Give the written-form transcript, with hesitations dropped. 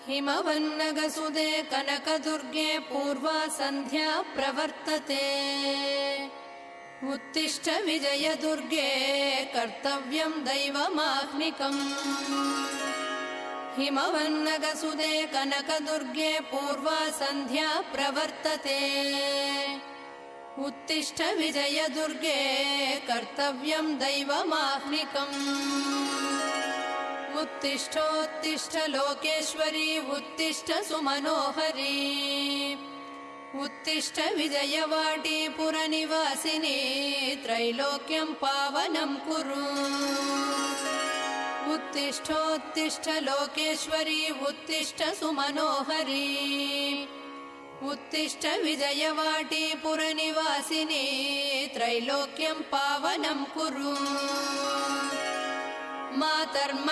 हिमवन्नगसुदे कनकदुर्गे पूर्वा सन्ध्या प्रवर्तते उत्तिष्ठ विजयदुर्गे कर्तव्यं दैवमाह्निकम् हिमवन्नगसुदे कनकदुर्गे पूर्वा सन्ध्या प्रवर्तते उत्तिष्ठ विजयदुर्गे कर्तव्यं दैवमाह्निकम् उत्तिष्ठोत्तिष्ठ लोकेश्वरी उत्तिष्ठ सुमनोहरी उत्तिष्ठ विजयवाटी पुरनिवासिनी त्रैलोक्यं पावनं कुरु उत्तिष्ठोत्तिष्ठ लोकेश्वरी उत्तिष्ठ सुमनोहरी उत्तिष्ठ विजयवाटी पुरनिवासिनी त्रैलोक्यं पावनं कुरु मातर्म